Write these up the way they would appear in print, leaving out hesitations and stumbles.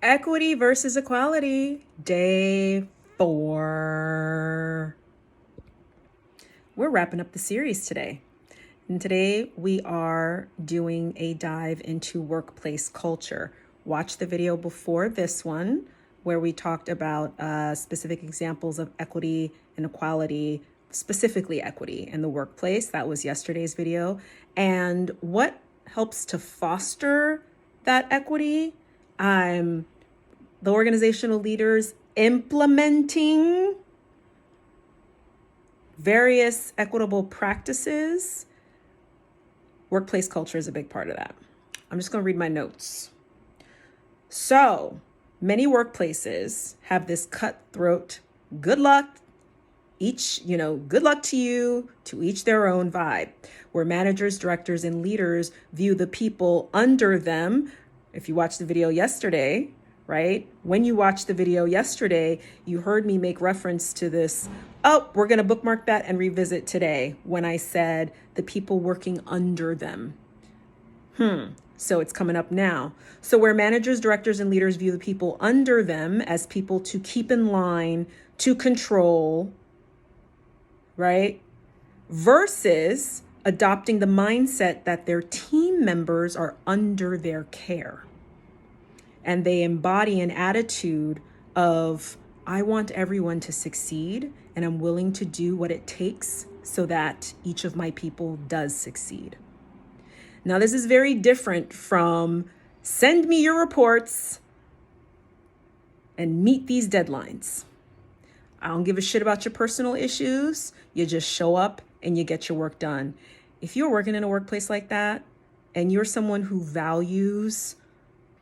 Equity versus equality, day 4. We're wrapping up the series today. And today we are doing a dive into workplace culture. Watch the video before this one where we talked about specific examples of equity and equality, specifically equity in the workplace. That was yesterday's video. And what helps to foster that equity? The organizational leaders implementing various equitable practices. Workplace culture is a big part of that. I'm just going to read my notes. So many workplaces have this cutthroat, good luck, good luck to you, to each their own vibe, where managers, directors, and leaders view the people under them. If you watched the video yesterday, right? When you watched the video yesterday, you heard me make reference to this. Oh, we're going to bookmark that and revisit today when I said the people working under them. So it's coming up now. So where managers, directors, and leaders view the people under them as people to keep in line, to control, right? Versus adopting the mindset that their team members are under their care. And they embody an attitude of, I want everyone to succeed, and I'm willing to do what it takes so that each of my people does succeed. Now, this is very different from send me your reports and meet these deadlines. I don't give a shit about your personal issues. You just show up and you get your work done. If you're working in a workplace like that and you're someone who values,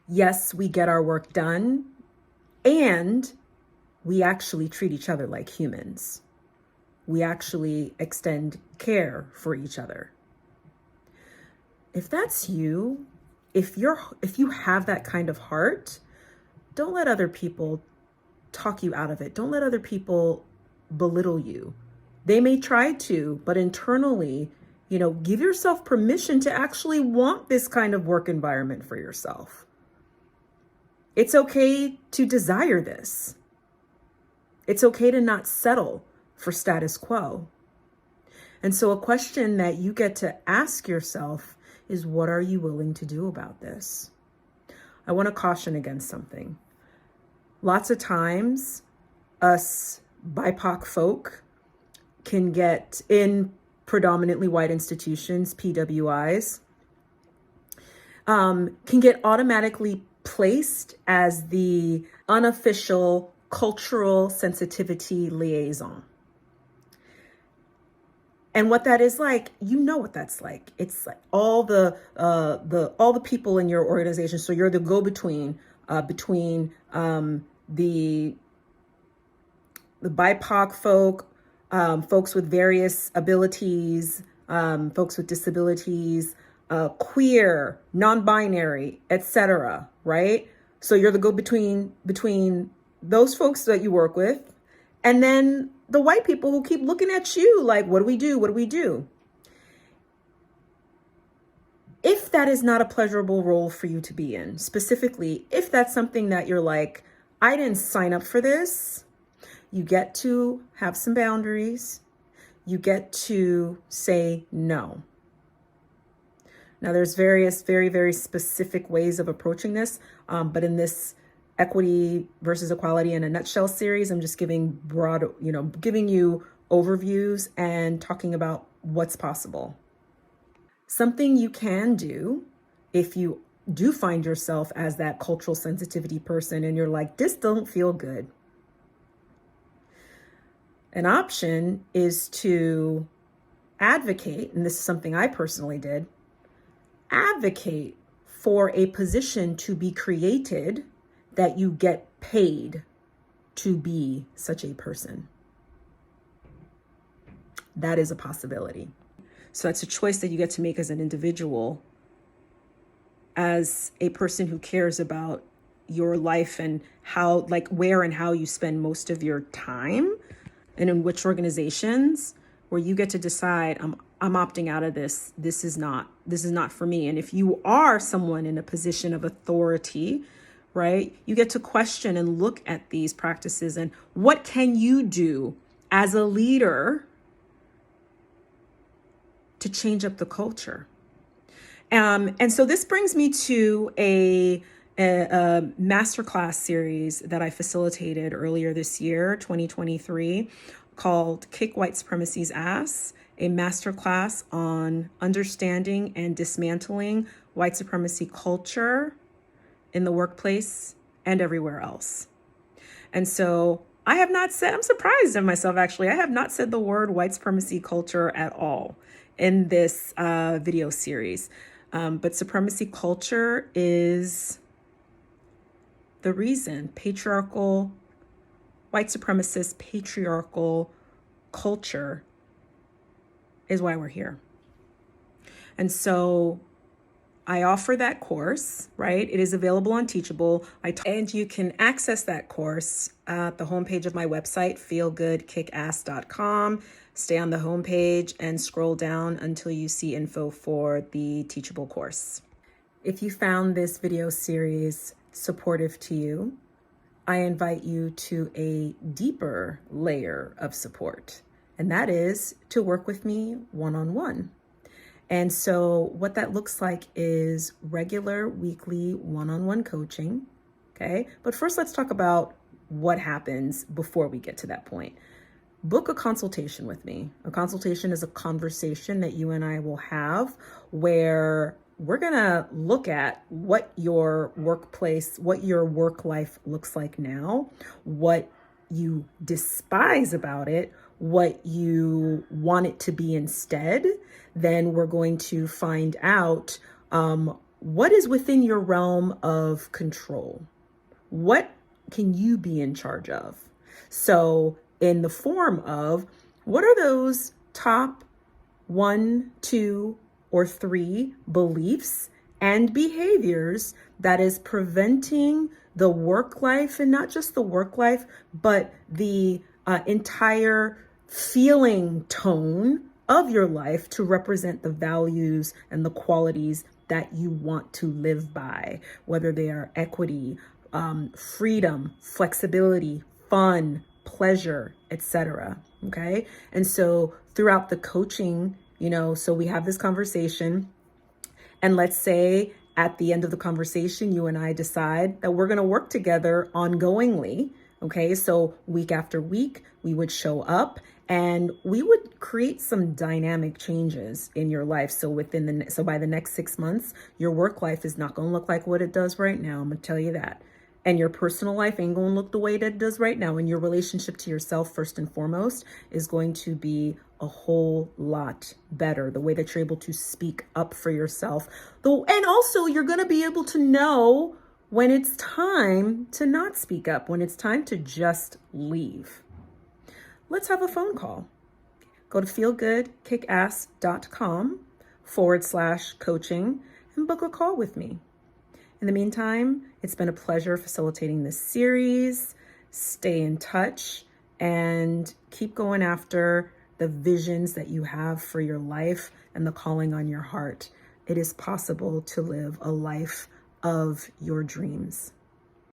yes, we get our work done, and we actually treat each other like humans. We actually extend care for each other. If that's you, if you have that kind of heart, don't let other people talk you out of it. Don't let other people belittle you. They may try to, but internally, give yourself permission to actually want this kind of work environment for yourself. It's okay to desire this. It's okay to not settle for status quo. And so a question that you get to ask yourself is, what are you willing to do about this? I want to caution against something. Lots of times, us BIPOC folk can get in predominantly white institutions, PWIs, can get automatically placed as the unofficial cultural sensitivity liaison. And what that is like, what that's like. It's like all the people in your organization. So you're the go-between between the BIPOC folk, folks with various abilities, folks with disabilities, queer, non-binary, etc. Right? So you're the go-between between those folks that you work with, and then the white people who keep looking at you like, what do we do? What do we do? If that is not a pleasurable role for you to be in, specifically, if that's something that you're like, I didn't sign up for this, you get to have some boundaries. You get to say no. Now, there's various very, very specific ways of approaching this, but in this Equity versus Equality in a Nutshell series, I'm just giving giving you overviews and talking about what's possible. Something you can do if you do find yourself as that cultural sensitivity person and you're like, this don't feel good. An option is to advocate, and this is something I personally did, advocate for a position to be created that you get paid to be such a person. That is a possibility. So that's a choice that you get to make as an individual, as a person who cares about your life and how, where and how you spend most of your time, and in which organizations, where you get to decide, I'm opting out of this. This is not for me. And if you are someone in a position of authority, right? You get to question and look at these practices and what can you do as a leader to change up the culture. And so this brings me to a masterclass series that I facilitated earlier this year, 2023, called Kick White Supremacy's Ass, a masterclass on understanding and dismantling white supremacy culture in the workplace and everywhere else. And so I have not said, I'm surprised of myself actually, I have not said the word white supremacy culture at all in this video series. But supremacy culture is the reason white supremacist patriarchal culture is why we're here. And so I offer that course, right? It is available on Teachable. And you can access that course at the homepage of my website, feelgoodkickass.com. Stay on the homepage and scroll down until you see info for the Teachable course. If you found this video series supportive to you, I invite you to a deeper layer of support, and that is to work with me one-on-one. And so what that looks like is regular weekly one-on-one coaching, okay? But first, let's talk about what happens before we get to that point. Book a consultation with me. A consultation is a conversation that you and I will have where we're gonna look at what your workplace, what your work life looks like now, what you despise about it, what you want it to be instead. Then we're going to find out what is within your realm of control. What can you be in charge of? So in the form of, what are those top 1, 2, or 3 beliefs and behaviors that is preventing the work life, and not just the work life, but the entire feeling tone of your life to represent the values and the qualities that you want to live by, whether they are equity, freedom, flexibility, fun, pleasure, etc. Okay. And so throughout the coaching, so we have this conversation, and let's say at the end of the conversation, you and I decide that we're going to work together ongoingly. Okay. So week after week, we would show up and we would create some dynamic changes in your life. So by the next 6 months, your work life is not going to look like what it does right now. I'm going to tell you that. And your personal life ain't going to look the way that it does right now. And your relationship to yourself, first and foremost, is going to be a whole lot better. The way that you're able to speak up for yourself. And also, you're going to be able to know when it's time to not speak up, when it's time to just leave. Let's have a phone call. Go to feelgoodkickass.com/coaching and book a call with me. In the meantime, it's been a pleasure facilitating this series. Stay in touch and keep going after the visions that you have for your life and the calling on your heart. It is possible to live a life of your dreams.